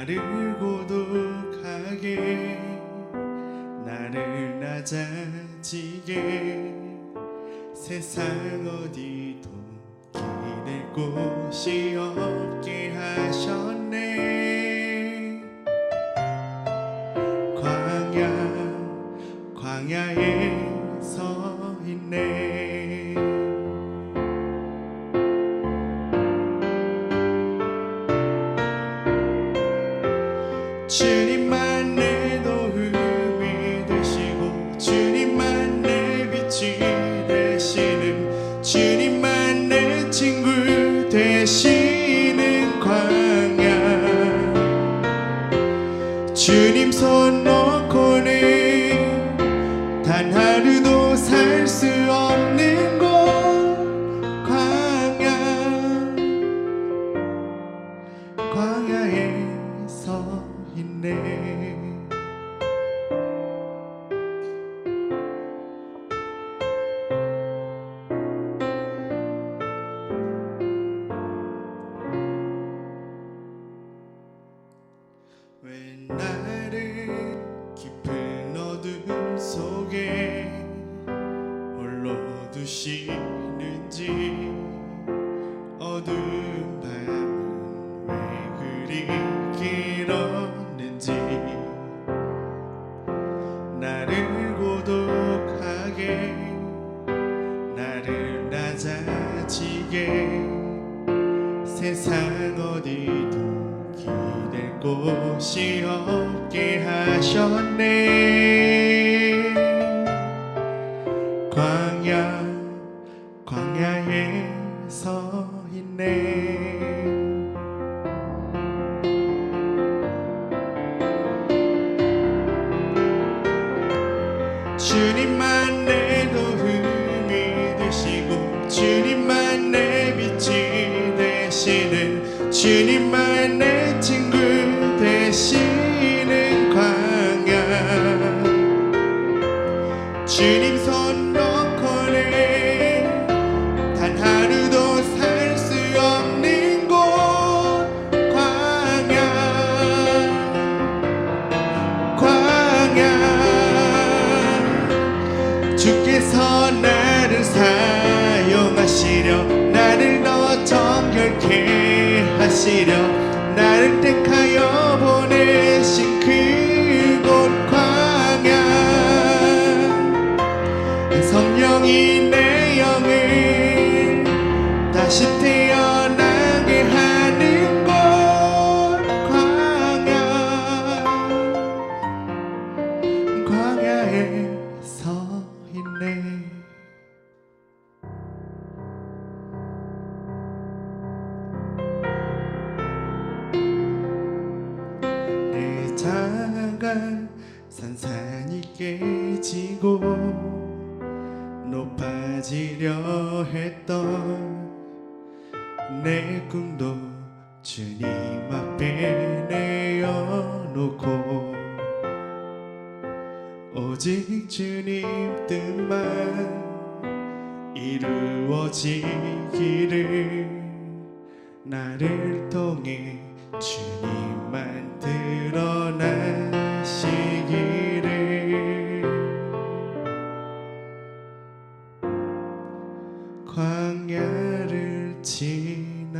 나를 고독하게 나를 낮아지게 세상 어디도 기댈 곳이 없게 하셨네. 광야에 서 있네. 주님만 내 도움이 되시고 주님만 내 빛이 되시는 주님만 내 친구 되시는 광야. 주님 손 놓고는 단 하루도 살 수 없는 곳 광야에 서 있네. 왜 나를 깊은 어둠 속에 홀로 두시는지 어두운 밤은 왜 그리 길었는지 나를 고독하게 나를 낮아지게 세상 어디도 기댈 곳이 없게 하셨네. 광야에 서 있네. 주님만 내 도움이 되시고 주님만 내 빛이 되시는 주님만 내 친구 되시는 광야. 주님 손 놓고는 단 하루도 살 수 없는 곳 광야. 주께서 나를 사용하시려 나를 더 정결케 하시려 나를 택하여 보내신 그곳 광야. 성령이 내 영을 다시 태어나게 하는 곳 광야에 서 있네. 내 자가 산산이 깨지고 높아지려 했던 내 꿈도 주님 앞에 내어놓고 오직 주님 뜻만 이루어지기를 나를 통해 주님만 드러나시기를 광야를 지나며.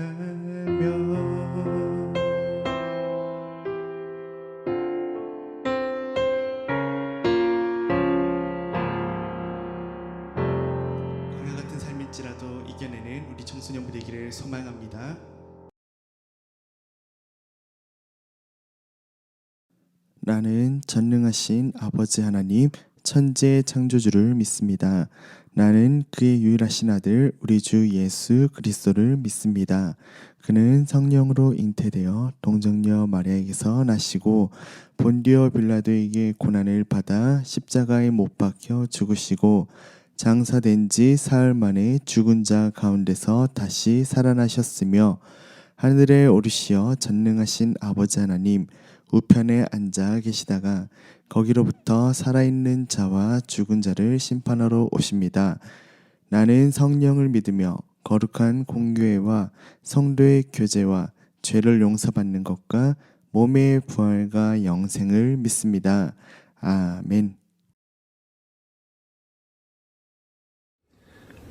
광야 같은 삶일지라도 이겨내는 우리 청소년부 되기를 소망합니다. 나는 전능하신 아버지 하나님 천지의 창조주를 믿습니다. 나는 그의 유일하신 아들 우리 주 예수 그리스도를 믿습니다. 그는 성령으로 잉태되어 동정녀 마리아에게서 나시고 본디오 빌라도에게 고난을 받아 십자가에 못 박혀 죽으시고 장사된 지 사흘 만에 죽은 자 가운데서 다시 살아나셨으며 하늘에 오르시어 전능하신 아버지 하나님 우편에 앉아 계시다가 거기로부터 살아있는 자와 죽은 자를 심판하러 오십니다. 나는 성령을 믿으며 거룩한 공교회와 성도의 교제와 죄를 용서받는 것과 몸의 부활과 영생을 믿습니다. 아멘.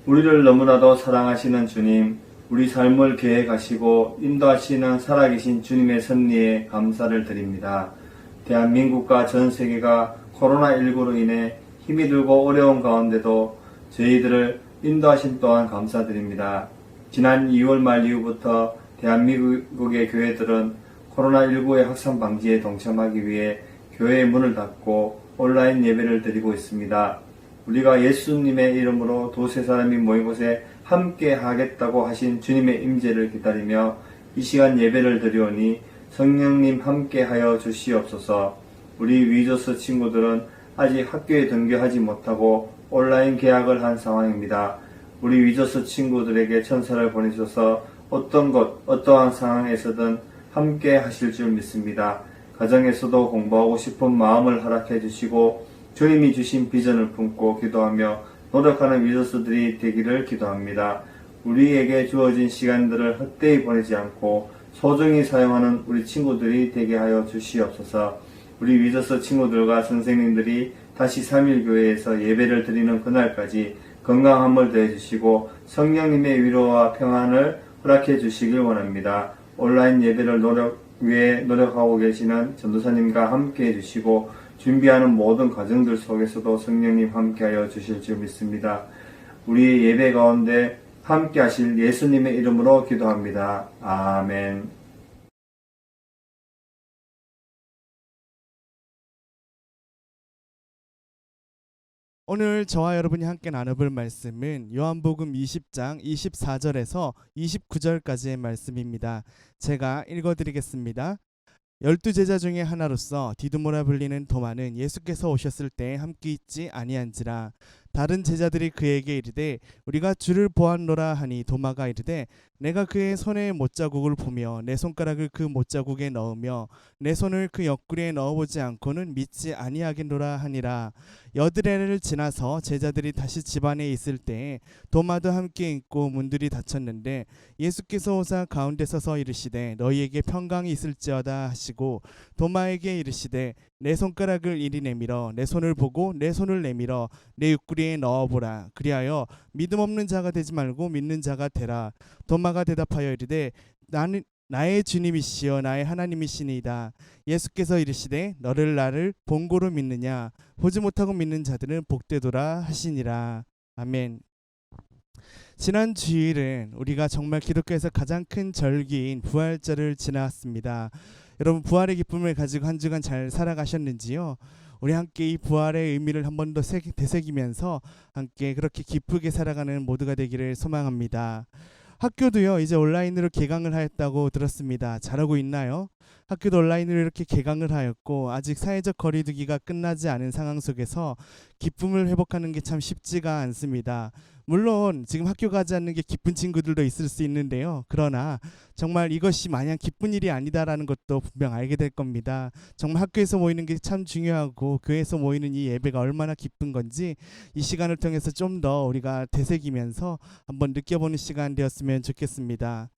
우리를 너무나도 사랑하시는 주님, 우리 삶을 계획하시고 인도하시는 살아계신 주님의 섭리에 감사를 드립니다. 대한민국과 전 세계가 코로나19로 인해 힘이 들고 어려운 가운데도 저희들을 인도하신 또한 감사드립니다. 지난 2월 말 이후부터 대한민국의 교회들은 코로나19의 확산 방지에 동참하기 위해 교회의 문을 닫고 온라인 예배를 드리고 있습니다. 우리가 예수님의 이름으로 두세 사람이 모인 곳에 함께 하겠다고 하신 주님의 임재를 기다리며 이 시간 예배를 드리오니 성령님 함께 하여 주시옵소서. 우리 위저스 친구들은 아직 학교에 등교하지 못하고 온라인 개학을 한 상황입니다. 우리 위저스 친구들에게 천사를 보내셔서 어떤 것, 어떠한 상황에서든 함께 하실 줄 믿습니다. 가정에서도 공부하고 싶은 마음을 허락해 주시고 주님이 주신 비전을 품고 기도하며 노력하는 위저스들이 되기를 기도합니다. 우리에게 주어진 시간들을 헛되이 보내지 않고 소중히 사용하는 우리 친구들이 되게 하여 주시옵소서. 우리 위저스 친구들과 선생님들이 다시 3일 교회에서 예배를 드리는 그날까지 건강함을 더해주시고 성령님의 위로와 평안을 허락해 주시길 원합니다. 온라인 예배를 위해 노력하고 계시는 전도사님과 함께 해주시고 준비하는 모든 과정들 속에서도 성령님 함께하여 주실 줄 믿습니다. 우리의 예배 가운데 함께 하실 예수님의 이름으로 기도합니다. 아멘. 오늘 저와 여러분이 함께 나눠볼 말씀은 요한복음 20장 24절에서 29절까지의 말씀입니다. 제가 읽어드리겠습니다. 12제자 중에 하나로서 디두모라 불리는 도마는 예수께서 오셨을 때 함께 있지 아니한지라. 다른 제자들이 그에게 이르되 우리가 주를 보았노라 하니 도마가 이르되 내가 그의 손에 못자국을 보며 내 손가락을 그 못자국에 넣으며 내 손을 그 옆구리에 넣어보지 않고는 믿지 아니하겠노라 하니라. 여드레를 지나서 제자들이 다시 집안에 있을 때에 도마도 함께 있고 문들이 닫혔는데 예수께서 오사 가운데 서서 이르시되 너희에게 평강이 있을지어다 하시고 도마에게 이르시되 내 손가락을 이리 내밀어 내 손을 보고 내 손을 내밀어 내 옆구리에 넣어보라. 그리하여 믿음 없는 자가 되지 말고 믿는 자가 되라. 도마가 대답하여 이르되 나는 나의 주님이시여 나의 하나님이시니이다. 예수께서 이르시되 너를 나를 본고로 믿느냐 보지 못하고 믿는 자들은 복되도라 하시니라. 아멘. 지난 주일은 우리가 정말 기독교에서 가장 큰 절기인 부활절을 지났습니다. 여러분 부활의 기쁨을 가지고 한 주간 잘 살아가셨는지요? 우리 함께 이 부활의 의미를 한 번 더 되새기면서 함께 그렇게 기쁘게 살아가는 모두가 되기를 소망합니다. 학교도요 이제 온라인으로 개강을 하였다고 들었습니다. 잘하고 있나요? 학교도 온라인으로 이렇게 개강을 하였고 아직 사회적 거리두기가 끝나지 않은 상황 속에서 기쁨을 회복하는 게 참 쉽지가 않습니다. 물론 지금 학교 가지 않는 게 기쁜 친구들도 있을 수 있는데요. 그러나 정말 이것이 마냥 기쁜 일이 아니다라는 것도 분명 알게 될 겁니다. 정말 학교에서 모이는 게 참 중요하고 교회에서 모이는 이 예배가 얼마나 기쁜 건지 이 시간을 통해서 좀 더 우리가 되새기면서 한번 느껴보는 시간 되었으면 좋겠습니다.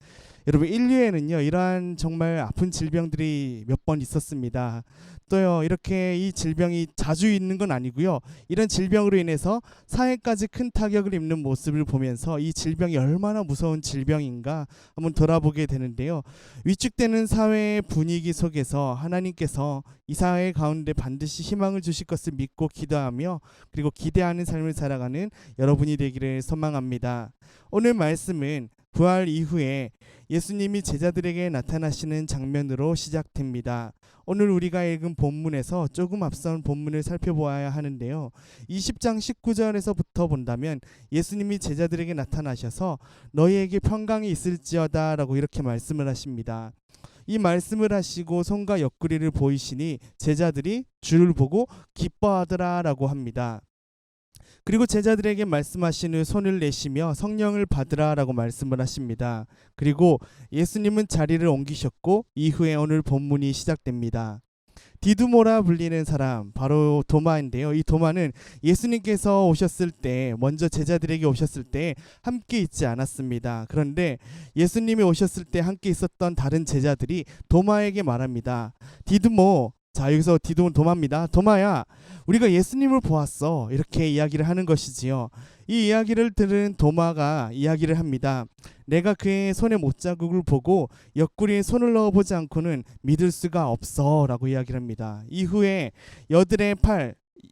여러분 인류에는요 이러한 정말 아픈 질병들이 몇 번 있었습니다. 또요 이렇게 이 질병이 자주 있는 건 아니고요. 이런 질병으로 인해서 사회까지 큰 타격을 입는 모습을 보면서 이 질병이 얼마나 무서운 질병인가 한번 돌아보게 되는데요. 위축되는 사회의 분위기 속에서 하나님께서 이 사회 가운데 반드시 희망을 주실 것을 믿고 기도하며 그리고 기대하는 삶을 살아가는 여러분이 되기를 소망합니다. 오늘 말씀은 부활 이후에 예수님이 제자들에게 나타나시는 장면으로 시작됩니다. 오늘 우리가 읽은 본문에서 조금 앞선 본문을 살펴보아야 하는데요. 20장 19절에서부터 본다면 예수님이 제자들에게 나타나셔서 너희에게 평강이 있을지어다 라고 이렇게 말씀을 하십니다. 이 말씀을 하시고 손과 옆구리를 보이시니 제자들이 주를 보고 기뻐하더라 라고 합니다. 그리고 제자들에게 말씀하신 후 손을 내시며 성령을 받으라 라고 말씀을 하십니다. 그리고 예수님은 자리를 옮기셨고 이후에 오늘 본문이 시작됩니다. 디두모라 불리는 사람 바로 도마인데요. 이 도마는 예수님께서 오셨을 때 먼저 제자들에게 오셨을 때 함께 있지 않았습니다. 그런데 예수님이 오셨을 때 함께 있었던 다른 제자들이 도마에게 말합니다. 디두모, 자 여기서 디두모는 도마입니다. 도마야, 우리가 예수님을 보았어. 이렇게 이야기를 하는 것이지요. 이 이야기를 들은 도마가 이야기를 합니다. 내가 그의 손에 못자국을 보고 옆구리에 손을 넣어보지 않고는 믿을 수가 없어 라고 이야기를 합니다. 이후에 여드레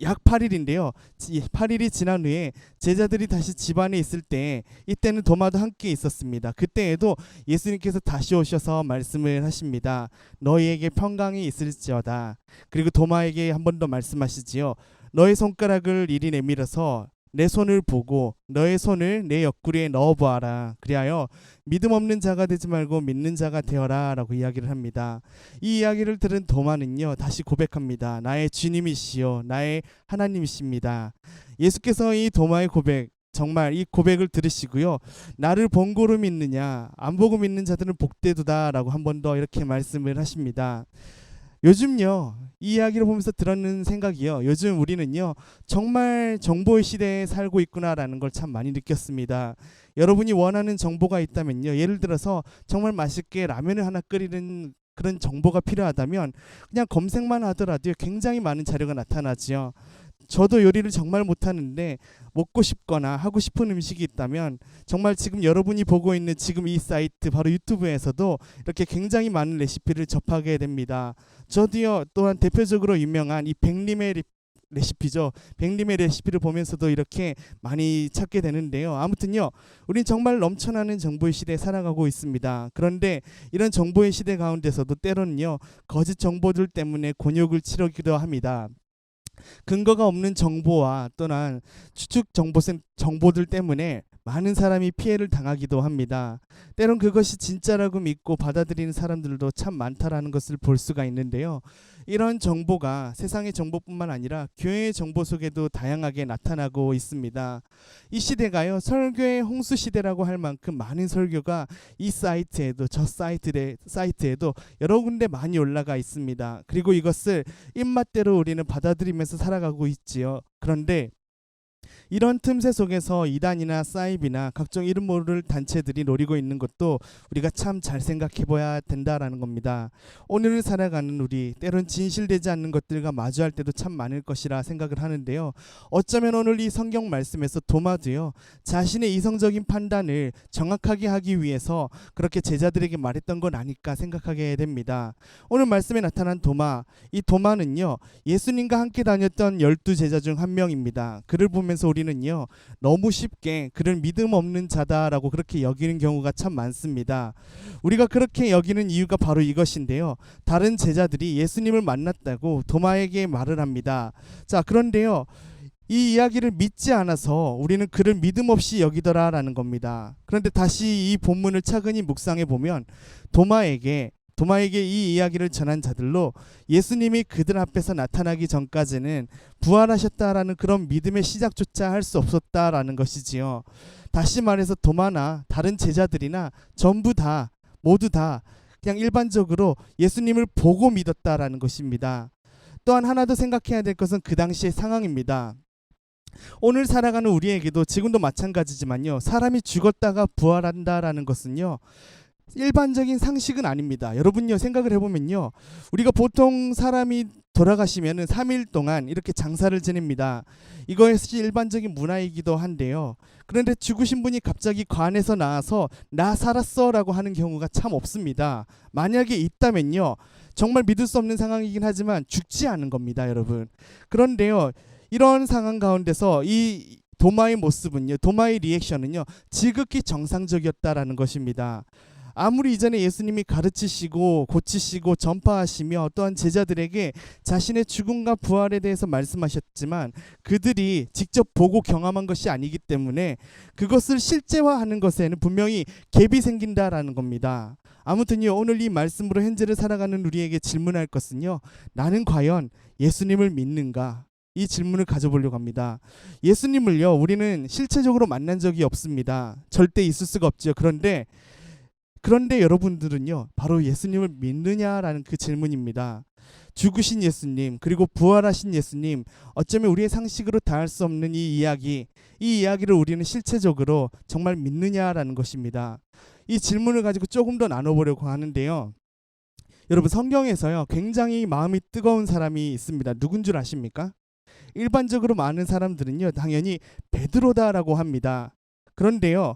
약 8일인데요. 8일이 지난 후에 제자들이 다시 집안에 있을 때 이때는 도마도 함께 있었습니다. 그때에도 예수님께서 다시 오셔서 말씀을 하십니다. 너희에게 평강이 있을지어다. 그리고 도마에게 한 번 더 말씀하시지요. 너의 손가락을 이리 내밀어서 내 손을 보고 너의 손을 내 옆구리에 넣어보아라. 그리하여 믿음 없는 자가 되지 말고 믿는 자가 되어라 라고 이야기를 합니다. 이 이야기를 들은 도마는요 다시 고백합니다. 나의 주님이시요 나의 하나님이십니다. 예수께서 이 도마의 고백, 정말 이 고백을 들으시고요, 나를 본고로 믿느냐 안 보고 믿는 자들은 복되도다 라고 한 번 더 이렇게 말씀을 하십니다. 요즘요 이 이야기를 보면서 들었는 생각이요, 요즘 우리는요 정말 정보의 시대에 살고 있구나라는 걸 참 많이 느꼈습니다. 여러분이 원하는 정보가 있다면요, 예를 들어서 정말 맛있게 라면을 하나 끓이는 그런 정보가 필요하다면 그냥 검색만 하더라도 굉장히 많은 자료가 나타나지요. 저도 요리를 정말 못하는데 먹고 싶거나 하고 싶은 음식이 있다면 정말 지금 여러분이 보고 있는 지금 이 사이트 바로 유튜브에서도 이렇게 굉장히 많은 레시피를 접하게 됩니다. 저도요 또한 대표적으로 유명한 이 백림의 레시피죠. 백림의 레시피를 보면서도 이렇게 많이 찾게 되는데요. 아무튼요, 우린 정말 넘쳐나는 정보의 시대에 살아가고 있습니다. 그런데 이런 정보의 시대 가운데서도 때로는요 거짓 정보들 때문에 곤욕을 치르기도 합니다. 근거가 없는 정보와 또한 추측 정보들 때문에 많은 사람이 피해를 당하기도 합니다. 때론 그것이 진짜라고 믿고 받아들이는 사람들도 참 많다라는 것을 볼 수가 있는데요. 이런 정보가 세상의 정보뿐만 아니라 교회의 정보 속에도 다양하게 나타나고 있습니다. 이 시대가요 설교의 홍수 시대라고 할 만큼 많은 설교가 이 사이트에도 저 사이트에도 여러 군데 많이 올라가 있습니다. 그리고 이것을 입맛대로 우리는 받아들이면서 살아가고 있지요. 그런데 이런 틈새 속에서 이단이나 사이비나 각종 이름 모를 단체들이 노리고 있는 것도 우리가 참 잘 생각해 봐야 된다라는 겁니다. 오늘을 살아가는 우리, 때론 진실되지 않는 것들과 마주할 때도 참 많을 것이라 생각을 하는데요. 어쩌면 오늘 이 성경 말씀에서 도마도요 자신의 이성적인 판단을 정확하게 하기 위해서 그렇게 제자들에게 말했던 건 아닐까 생각하게 됩니다. 오늘 말씀에 나타난 도마, 이 도마는요 예수님과 함께 다녔던 12제자 중 한 명입니다. 그를 보면서 우리는요 너무 쉽게 그를 믿음 없는 자다라고 그렇게 여기는 경우가 참 많습니다. 우리가 그렇게 여기는 이유가 바로 이것인데요, 다른 제자들이 예수님을 만났다고 도마에게 말을 합니다. 자, 그런데요 이 이야기를 믿지 않아서 우리는 그를 믿음 없이 여기더라라는 겁니다. 그런데 다시 이 본문을 차근히 묵상해 보면 도마에게 이 이야기를 전한 자들로 예수님이 그들 앞에서 나타나기 전까지는 부활하셨다라는 그런 믿음의 시작조차 할 수 없었다라는 것이지요. 다시 말해서 도마나 다른 제자들이나 전부 다 모두 다 그냥 일반적으로 예수님을 보고 믿었다라는 것입니다. 또한 하나 더 생각해야 될 것은 그 당시의 상황입니다. 오늘 살아가는 우리에게도 지금도 마찬가지지만요, 사람이 죽었다가 부활한다라는 것은요 일반적인 상식은 아닙니다. 여러분요 생각을 해보면요, 우리가 보통 사람이 돌아가시면은 3일 동안 이렇게 장사를 지냅니다. 이것이 일반적인 문화이기도 한데요. 그런데 죽으신 분이 갑자기 관에서 나와서 나 살았어 라고 하는 경우가 참 없습니다. 만약에 있다면요 정말 믿을 수 없는 상황이긴 하지만 죽지 않은 겁니다, 여러분. 그런데요 이런 상황 가운데서 이 도마의 모습은요, 도마의 리액션은요 지극히 정상적이었다라는 것입니다. 아무리 이전에 예수님이 가르치시고 고치시고 전파하시며 또한 제자들에게 자신의 죽음과 부활에 대해서 말씀하셨지만 그들이 직접 보고 경험한 것이 아니기 때문에 그것을 실제화하는 것에는 분명히 갭이 생긴다라는 겁니다. 아무튼요 오늘 이 말씀으로 현재를 살아가는 우리에게 질문할 것은요, 나는 과연 예수님을 믿는가? 이 질문을 가져보려고 합니다. 예수님을요 우리는 실체적으로 만난 적이 없습니다. 절대 있을 수가 없죠. 그런데 여러분들은요 바로 예수님을 믿느냐라는 그 질문입니다. 죽으신 예수님, 그리고 부활하신 예수님, 어쩌면 우리의 상식으로 다할 수 없는 이 이야기를 우리는 실체적으로 정말 믿느냐라는 것입니다. 이 질문을 가지고 조금 더 나눠보려고 하는데요. 여러분, 성경에서요 굉장히 마음이 뜨거운 사람이 있습니다. 누군 줄 아십니까? 일반적으로 많은 사람들은요 당연히 베드로다라고 합니다. 그런데요,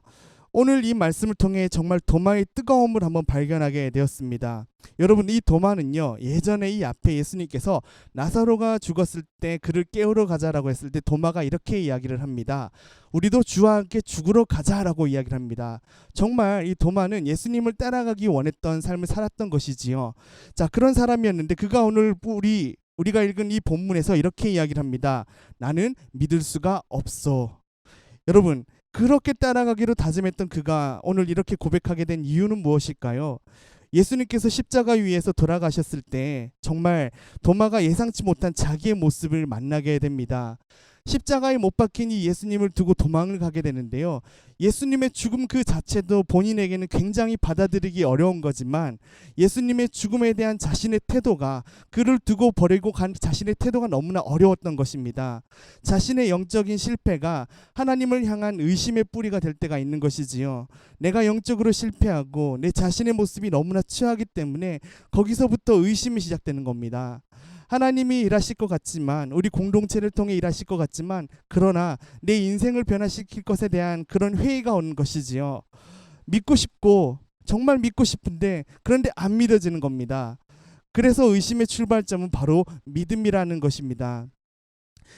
오늘 이 말씀을 통해 정말 도마의 뜨거움을 한번 발견하게 되었습니다. 여러분, 이 도마는요 예전에 이 앞에 예수님께서 나사로가 죽었을 때 그를 깨우러 가자라고 했을 때 도마가 이렇게 이야기를 합니다. 우리도 주와 함께 죽으러 가자라고 이야기를 합니다. 정말 이 도마는 예수님을 따라가기 원했던 삶을 살았던 것이지요. 자, 그런 사람이었는데 그가 오늘 우리가 읽은 이 본문에서 이렇게 이야기를 합니다. 나는 믿을 수가 없어. 여러분, 그렇게 따라가기로 다짐했던 그가 오늘 이렇게 고백하게 된 이유는 무엇일까요? 예수님께서 십자가 위에서 돌아가셨을 때 정말 도마가 예상치 못한 자기의 모습을 만나게 됩니다. 십자가에 못 박힌 이 예수님을 두고 도망을 가게 되는데요. 예수님의 죽음 그 자체도 본인에게는 굉장히 받아들이기 어려운 거지만 예수님의 죽음에 대한 자신의 태도가, 그를 두고 버리고 간 자신의 태도가 너무나 어려웠던 것입니다. 자신의 영적인 실패가 하나님을 향한 의심의 뿌리가 될 때가 있는 것이지요. 내가 영적으로 실패하고 내 자신의 모습이 너무나 취하기 때문에 거기서부터 의심이 시작되는 겁니다. 하나님이 일하실 것 같지만, 우리 공동체를 통해 일하실 것 같지만, 그러나 내 인생을 변화시킬 것에 대한 그런 회의가 오는 것이지요. 믿고 싶고 정말 믿고 싶은데 그런데 안 믿어지는 겁니다. 그래서 의심의 출발점은 바로 믿음이라는 것입니다.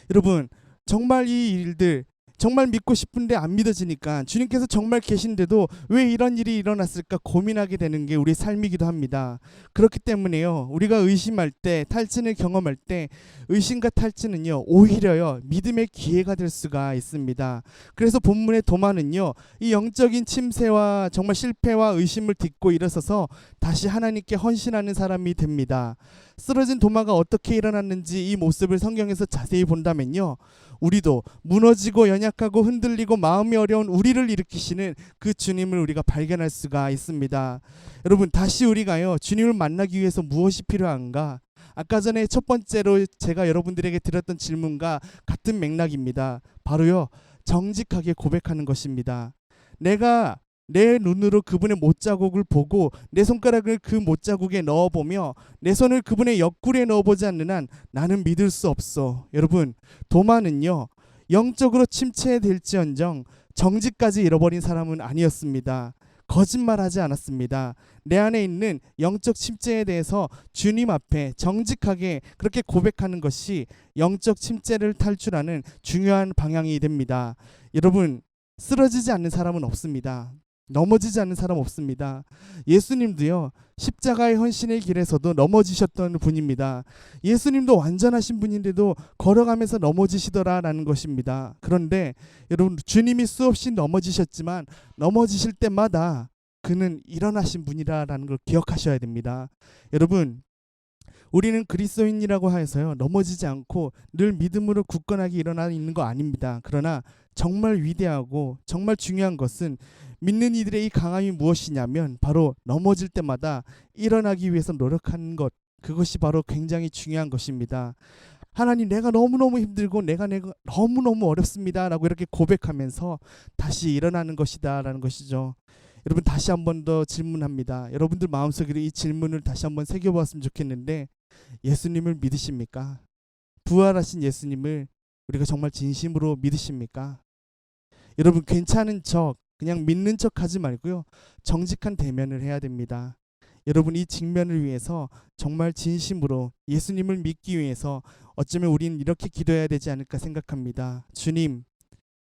여러분, 정말 이 일들 정말 믿고 싶은데 안 믿어지니까 주님께서 정말 계신데도 왜 이런 일이 일어났을까 고민하게 되는 게 우리의 삶이기도 합니다. 그렇기 때문에요, 우리가 의심할 때, 탈진을 경험할 때 의심과 탈진은요 오히려요 믿음의 기회가 될 수가 있습니다. 그래서 본문의 도마는요 이 영적인 침체와 정말 실패와 의심을 딛고 일어서서 다시 하나님께 헌신하는 사람이 됩니다. 쓰러진 도마가 어떻게 일어났는지 이 모습을 성경에서 자세히 본다면요, 우리도 무너지고 연약하고 흔들리고 마음이 어려운 우리를 일으키시는 그 주님을 우리가 발견할 수가 있습니다. 여러분, 다시 우리가요 주님을 만나기 위해서 무엇이 필요한가? 아까 전에 첫 번째로 제가 여러분들에게 드렸던 질문과 같은 맥락입니다. 바로요 정직하게 고백하는 것입니다. 내가 내 눈으로 그분의 못자국을 보고 내 손가락을 그 못자국에 넣어보며 내 손을 그분의 옆구리에 넣어보지 않는 한 나는 믿을 수 없어. 여러분, 도마는요 영적으로 침체될지언정 정직까지 잃어버린 사람은 아니었습니다. 거짓말하지 않았습니다. 내 안에 있는 영적 침체에 대해서 주님 앞에 정직하게 그렇게 고백하는 것이 영적 침체를 탈출하는 중요한 방향이 됩니다. 여러분, 쓰러지지 않는 사람은 없습니다. 넘어지지 않는 사람 없습니다. 예수님도요 십자가의 헌신의 길에서도 넘어지셨던 분입니다. 예수님도 완전하신 분인데도 걸어가면서 넘어지시더라라는 것입니다. 그런데 여러분, 주님이 수없이 넘어지셨지만 넘어지실 때마다 그는 일어나신 분이라는 걸 기억하셔야 됩니다. 여러분, 우리는 그리스도인이라고 하여서요 넘어지지 않고 늘 믿음으로 굳건하게 일어나 있는 거 아닙니다. 그러나 정말 위대하고 정말 중요한 것은 믿는 이들의 이 강함이 무엇이냐면 바로 넘어질 때마다 일어나기 위해서 노력하는 것, 그것이 바로 굉장히 중요한 것입니다. 하나님, 내가 너무너무 힘들고 내가 너무너무 어렵습니다 라고 이렇게 고백하면서 다시 일어나는 것이다 라는 것이죠. 여러분, 다시 한 번 더 질문합니다. 여러분들 마음속에 이 질문을 다시 한번 새겨보았으면 좋겠는데, 예수님을 믿으십니까? 부활하신 예수님을 우리가 정말 진심으로 믿으십니까? 여러분, 괜찮은 척 그냥 믿는 척 하지 말고요 정직한 대면을 해야 됩니다. 여러분, 이 직면을 위해서 정말 진심으로 예수님을 믿기 위해서 어쩌면 우리는 이렇게 기도해야 되지 않을까 생각합니다. 주님,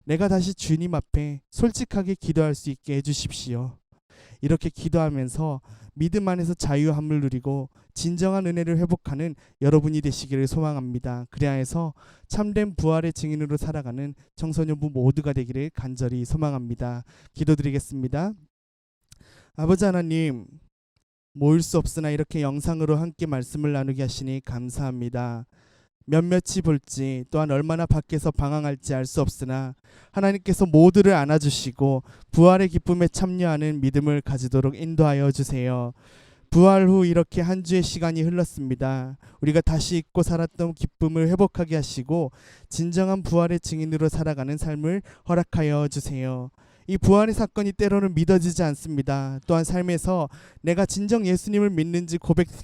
내가 다시 주님 앞에 솔직하게 기도할 수 있게 해주십시오. 이렇게 기도하면서 믿음 안에서 자유함을 누리고 진정한 은혜를 회복하는 여러분이 되시기를 소망합니다. 그래야 해서 참된 부활의 증인으로 살아가는 청소년부 모두가 되기를 간절히 소망합니다. 기도드리겠습니다. 아버지 하나님, 모일 수 없으나 이렇게 영상으로 함께 말씀을 나누게 하시니 감사합니다. 몇몇이 볼지, 또한 얼마나 밖에서 방황할지 알 수 없으나 하나님께서 모두를 안아주시고 부활의 기쁨에 참여하는 믿음을 가지도록 인도하여 주세요. 부활 후 이렇게 한 주의 시간이 흘렀습니다. 우리가 다시 잊고 살았던 기쁨을 회복하게 하시고 진정한 부활의 증인으로 살아가는 삶을 허락하여 주세요. 이 부활의 사건이 때로는 믿어지지 않습니다. 또한 삶에서 내가 진정 예수님을 믿는지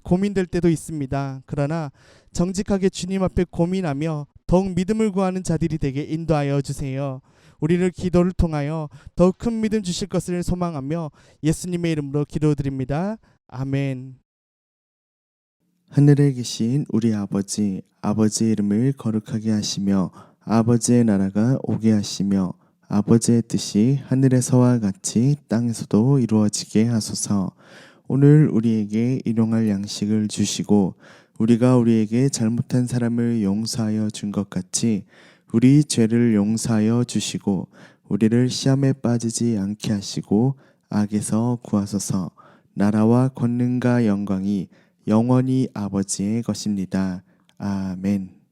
고민될 때도 있습니다. 그러나 정직하게 주님 앞에 고민하며 더욱 믿음을 구하는 자들이 되게 인도하여 주세요. 우리를 기도를 통하여 더욱 큰 믿음 주실 것을 소망하며 예수님의 이름으로 기도드립니다. 아멘. 하늘에 계신 우리 아버지, 아버지의 이름을 거룩하게 하시며 아버지의 나라가 오게 하시며 아버지의 뜻이 하늘에서와 같이 땅에서도 이루어지게 하소서. 오늘 우리에게 일용할 양식을 주시고 우리가 우리에게 잘못한 사람을 용서하여 준 것 같이 우리 죄를 용서하여 주시고 우리를 시험에 빠지지 않게 하시고 악에서 구하소서. 나라와 권능과 영광이 영원히 아버지의 것입니다. 아멘.